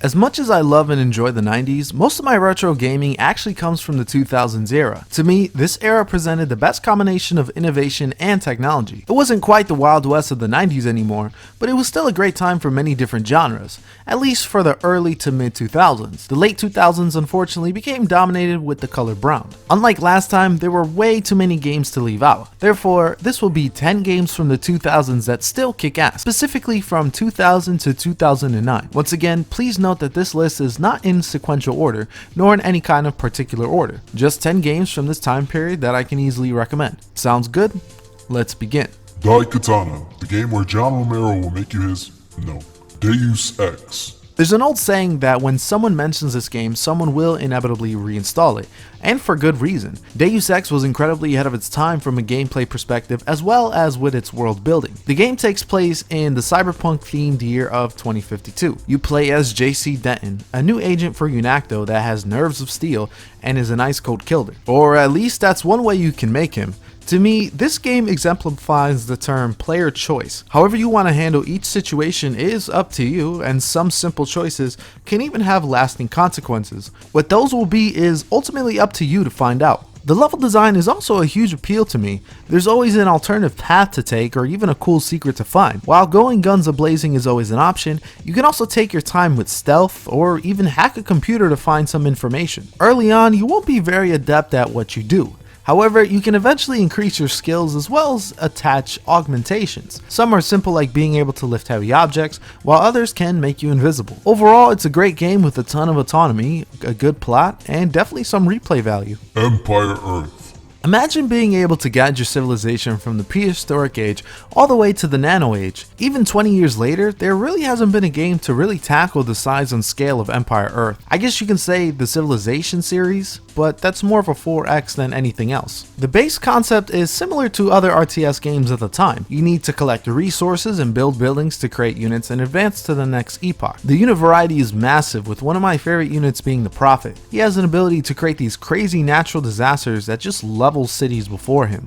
As much as I love and enjoy the 90s, most of my retro gaming actually comes from the 2000s era. To me, this era presented the best combination of innovation and technology. It wasn't quite the Wild West of the 90s anymore, but it was still a great time for many different genres, at least for the early to mid 2000s. The late 2000s unfortunately became dominated with the color brown. Unlike last time, there were way too many games to leave out. Therefore, this will be 10 games from the 2000s that still kick ass, specifically from 2000 to 2009. Once again, please note that this list is not in sequential order, nor in any kind of particular order. Just 10 games from this time period that I can easily recommend. Sounds good? Let's begin. Daikatana, the game where John Romero will make you his, Deus Ex. There's an old saying that when someone mentions this game, someone will inevitably reinstall it, and for good reason. Deus Ex was incredibly ahead of its time from a gameplay perspective as well as with its world building. The game takes place in the cyberpunk themed year of 2052. You play as JC Denton, a new agent for UNACTO that has nerves of steel and is an ice cold killer. Or at least that's one way you can make him. To me, this game exemplifies the term player choice. However you want to handle each situation is up to you, and some simple choices can even have lasting consequences. What those will be is ultimately up to you to find out. The level design is also a huge appeal to me. There's always an alternative path to take or even a cool secret to find. While going guns a-blazing is always an option, you can also take your time with stealth or even hack a computer to find some information. Early on, you won't be very adept at what you do. However, you can eventually increase your skills as well as attach augmentations. Some are simple like being able to lift heavy objects, while others can make you invisible. Overall, it's a great game with a ton of autonomy, a good plot, and definitely some replay value. Empire Earth. Imagine being able to guide your civilization from the prehistoric age all the way to the nano age. Even 20 years later, there really hasn't been a game to really tackle the size and scale of Empire Earth. I guess you can say the Civilization series, but that's more of a 4X than anything else. The base concept is similar to other RTS games at the time. You need to collect resources and build buildings to create units and advance to the next epoch. The unit variety is massive, with one of my favorite units being the Prophet. He has an ability to create these crazy natural disasters that just level cities before him.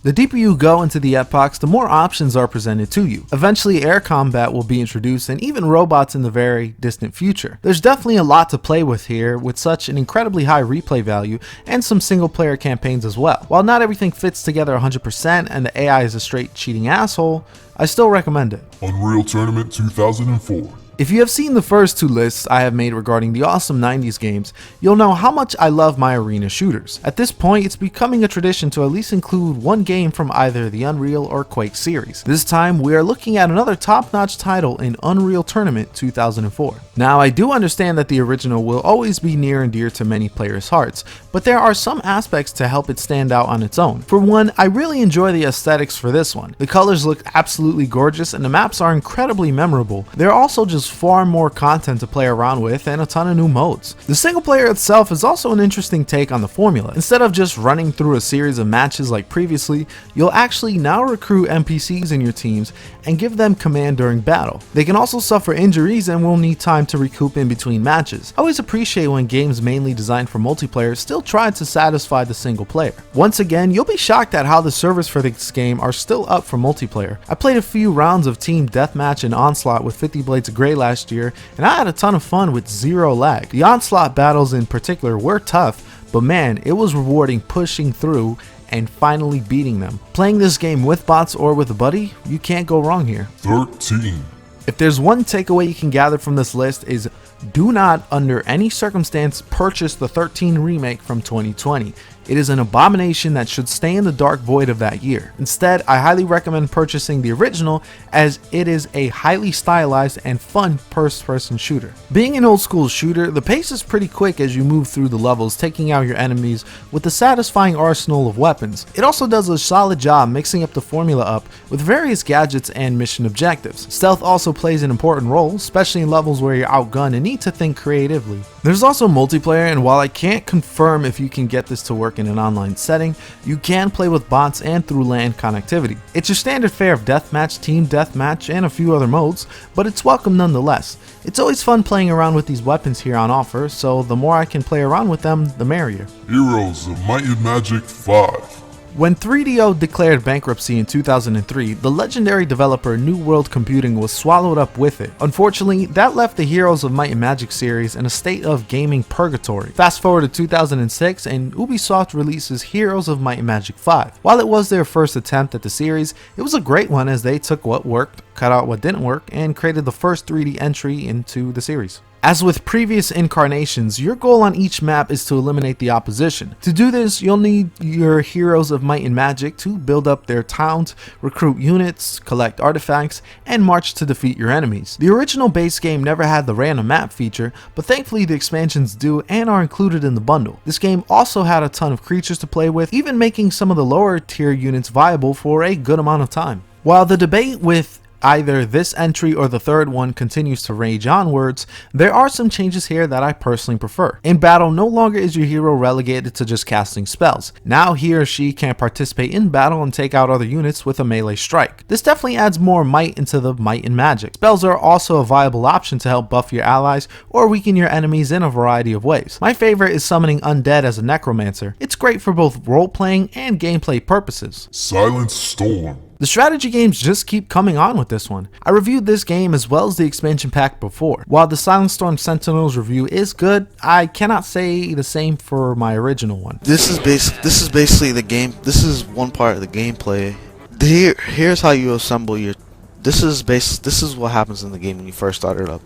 The deeper you go into the epochs, the more options are presented to you. Eventually, air combat will be introduced and even robots in the very distant future. There's definitely a lot to play with here, with such an incredibly high replay value and some single player campaigns as well. While not everything fits together 100% and the AI is a straight cheating asshole, I still recommend it. Unreal Tournament 2004. If you have seen the first two lists I have made regarding the awesome 90s games, you'll know how much I love my arena shooters. At this point, it's becoming a tradition to at least include one game from either the Unreal or Quake series. This time, we are looking at another top-notch title in Unreal Tournament 2004. Now, I do understand that the original will always be near and dear to many players' hearts, but there are some aspects to help it stand out on its own. For one, I really enjoy the aesthetics for this one. The colors look absolutely gorgeous and the maps are incredibly memorable. There are also just far more content to play around with and a ton of new modes. The single player itself is also an interesting take on the formula. Instead of just running through a series of matches like previously, you'll actually now recruit NPCs in your teams and give them command during battle. They can also suffer injuries and will need time to recoup in between matches. I always appreciate when games mainly designed for multiplayer still try to satisfy the single player. Once again, you'll be shocked at how the servers for this game are still up for multiplayer. I played a few rounds of Team Deathmatch and Onslaught with 50 Blades of Grey last year, and I had a ton of fun with zero lag. The Onslaught battles in particular were tough, but man, it was rewarding pushing through and finally beating them. Playing this game with bots or with a buddy, you can't go wrong here. 13. If there's one takeaway you can gather from this list is do not under any circumstance purchase the 13 remake from 2020. It is an abomination that should stay in the dark void of that year. Instead, I highly recommend purchasing the original as it is a highly stylized and fun first-person shooter. Being an old school shooter, the pace is pretty quick as you move through the levels, taking out your enemies with a satisfying arsenal of weapons. It also does a solid job mixing up the formula up with various gadgets and mission objectives. Stealth also plays an important role, especially in levels where you're outgunned and need to think creatively. There's also multiplayer, and while I can't confirm if you can get this to work in an online setting, you can play with bots and through LAN connectivity. It's your standard fare of deathmatch, team deathmatch, and a few other modes, but it's welcome nonetheless. It's always fun playing around with these weapons here on offer, so the more I can play around with them, the merrier. Heroes of Might and Magic 5. When 3DO declared bankruptcy in 2003, the legendary developer New World Computing was swallowed up with it. Unfortunately, that left the Heroes of Might and Magic series in a state of gaming purgatory. Fast forward to 2006 and Ubisoft releases Heroes of Might and Magic 5. While it was their first attempt at the series, it was a great one as they took what worked, cut out what didn't work, and created the first 3D entry into the series. As with previous incarnations, your goal on each map is to eliminate the opposition. To do this, you'll need your Heroes of Might and Magic to build up their towns, recruit units, collect artifacts, and march to defeat your enemies. The original base game never had the random map feature, but thankfully the expansions do and are included in the bundle. This game also had a ton of creatures to play with, even making some of the lower tier units viable for a good amount of time. While the debate with either this entry or the third one continues to rage onwards, there are some changes here that I personally prefer. In battle, no longer is your hero relegated to just casting spells. Now he or she can participate in battle and take out other units with a melee strike. This definitely adds more might into the might and magic. Spells are also a viable option to help buff your allies or weaken your enemies in a variety of ways. My favorite is summoning undead as a necromancer. It's great for both role-playing and gameplay purposes. Silent Storm. The strategy games just keep coming on with this one. I reviewed this game as well as the expansion pack before. While the Silent Storm Sentinels review is good, I cannot say the same for my original one. This is basically the game. This is one part of the gameplay. Here's how you assemble your. This is what happens in the game when you first start it up.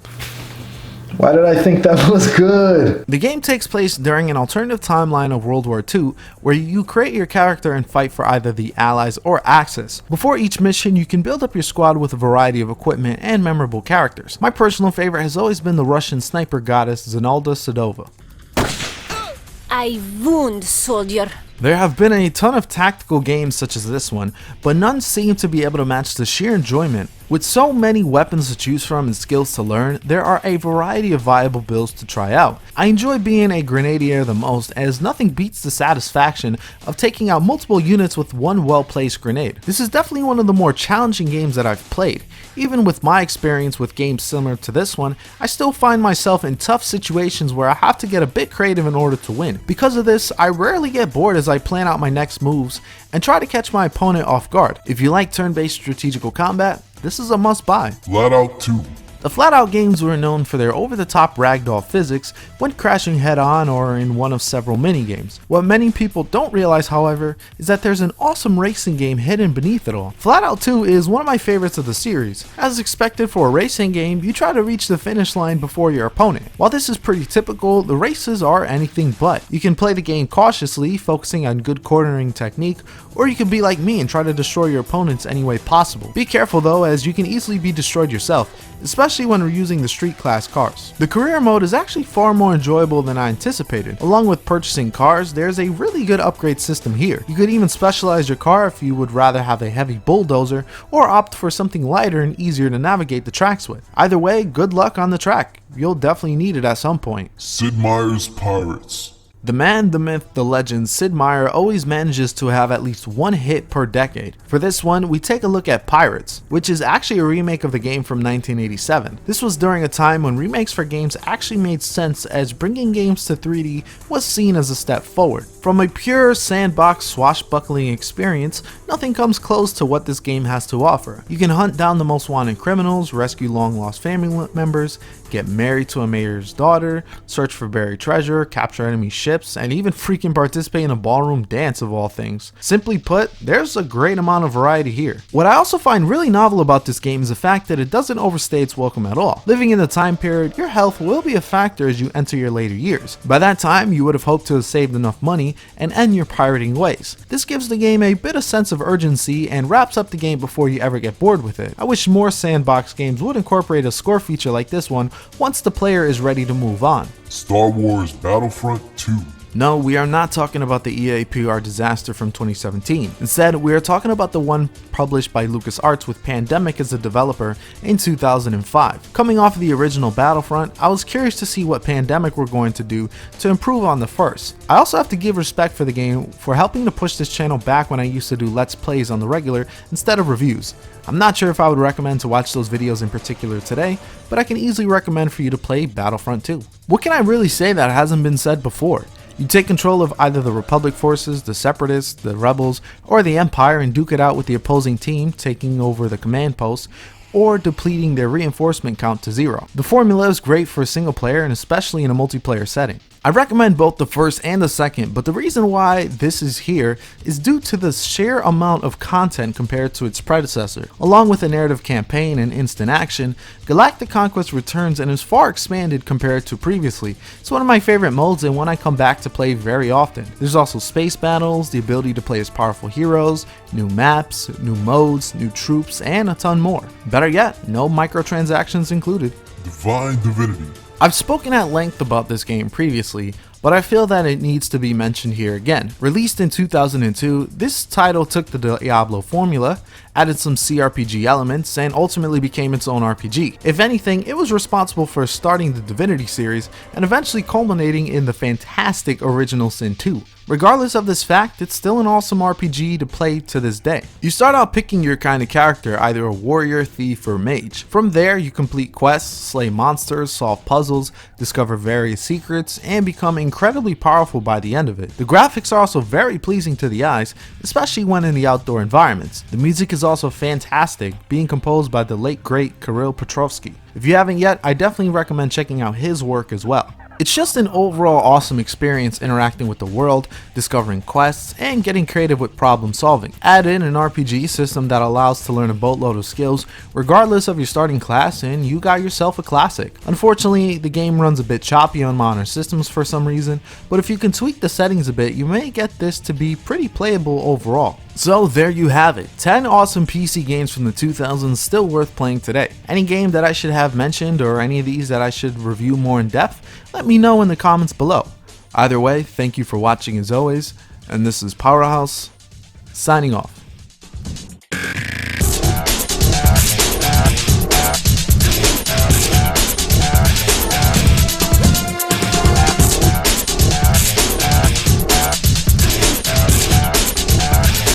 Why did I think that was good? The game takes place during an alternative timeline of World War II, where you create your character and fight for either the Allies or Axis. Before each mission, you can build up your squad with a variety of equipment and memorable characters. My personal favorite has always been the Russian sniper goddess Zenalda Sedova. I wound, soldier. There have been a ton of tactical games such as this one, but none seem to be able to match the sheer enjoyment. With so many weapons to choose from and skills to learn, there are a variety of viable builds to try out. I enjoy being a grenadier the most, as nothing beats the satisfaction of taking out multiple units with one well-placed grenade. This is definitely one of the more challenging games that I've played. Even with my experience with games similar to this one, I still find myself in tough situations where I have to get a bit creative in order to win. Because of this, I rarely get bored as I plan out my next moves and try to catch my opponent off guard. If you like turn-based strategical combat, this is a must-buy. Flatout 2. The Flatout games were known for their over-the-top ragdoll physics when crashing head-on or in one of several minigames. What many people don't realize, however, is that there's an awesome racing game hidden beneath it all. Flatout 2 is one of my favorites of the series. As expected for a racing game, you try to reach the finish line before your opponent. While this is pretty typical, the races are anything but. You can play the game cautiously, focusing on good cornering technique, or you can be like me and try to destroy your opponents any way possible. Be careful though, as you can easily be destroyed yourself, especially when we're using the street class cars. The career mode is actually far more enjoyable than I anticipated. Along with purchasing cars, there's a really good upgrade system here. You could even specialize your car if you would rather have a heavy bulldozer or opt for something lighter and easier to navigate the tracks with. Either way, good luck on the track. You'll definitely need it at some point. Sid Meier's Pirates. The man, the myth, the legend, Sid Meier always manages to have at least one hit per decade. For this one, we take a look at Pirates, which is actually a remake of the game from 1987. This was during a time when remakes for games actually made sense, as bringing games to 3D was seen as a step forward. From a pure sandbox swashbuckling experience, nothing comes close to what this game has to offer. You can hunt down the most wanted criminals, rescue long lost family members, get married to a mayor's daughter, search for buried treasure, capture enemy ships, and even freaking participate in a ballroom dance of all things. Simply put, there's a great amount of variety here. What I also find really novel about this game is the fact that it doesn't overstay its welcome at all. Living in the time period, your health will be a factor as you enter your later years. By that time, you would have hoped to have saved enough money and end your pirating ways. This gives the game a bit of sense of urgency and wraps up the game before you ever get bored with it. I wish more sandbox games would incorporate a score feature like this one once the player is ready to move on. Star Wars Battlefront 2. No, we are not talking about the EA PR disaster from 2017. Instead, we are talking about the one published by LucasArts with Pandemic as the developer in 2005. Coming off of the original Battlefront, I was curious to see what Pandemic were going to do to improve on the first. I also have to give respect for the game for helping to push this channel back when I used to do Let's Plays on the regular instead of reviews. I'm not sure if I would recommend to watch those videos in particular today, but I can easily recommend for you to play Battlefront 2. What can I really say that hasn't been said before? You take control of either the Republic forces, the Separatists, the Rebels, or the Empire and duke it out with the opposing team, taking over the command post, or depleting their reinforcement count to 0. The formula is great for a single player and especially in a multiplayer setting. I recommend both the first and the second, but the reason why this is here is due to the sheer amount of content compared to its predecessor. Along with a narrative campaign and instant action, Galactic Conquest returns and is far expanded compared to previously. It's one of my favorite modes and one I come back to play very often. There's also space battles, the ability to play as powerful heroes, new maps, new modes, new troops, and a ton more. Better yet, no microtransactions included. Divine Divinity. I've spoken at length about this game previously, but I feel that it needs to be mentioned here again. Released in 2002, this title took the Diablo formula, added some CRPG elements, and ultimately became its own RPG. If anything, it was responsible for starting the Divinity series and eventually culminating in the fantastic original Sin 2. Regardless of this fact, it's still an awesome RPG to play to this day. You start out picking your kind of character, either a warrior, thief, or mage. From there, you complete quests, slay monsters, solve puzzles, discover various secrets, and become incredibly powerful by the end of it. The graphics are also very pleasing to the eyes, especially when in the outdoor environments. The music is also fantastic, being composed by the late great Kirill Petrovsky. If you haven't yet, I definitely recommend checking out his work as well. It's just an overall awesome experience interacting with the world, discovering quests, and getting creative with problem solving. Add in an RPG system that allows to learn a boatload of skills regardless of your starting class and you got yourself a classic. Unfortunately, the game runs a bit choppy on modern systems for some reason, but if you can tweak the settings a bit, you may get this to be pretty playable overall. So there you have it, 10 awesome PC games from the 2000s still worth playing today. Any game that I should have mentioned or any of these that I should review more in depth, let me know in the comments below. Either way, thank you for watching as always, and this is Powerhouse, signing off.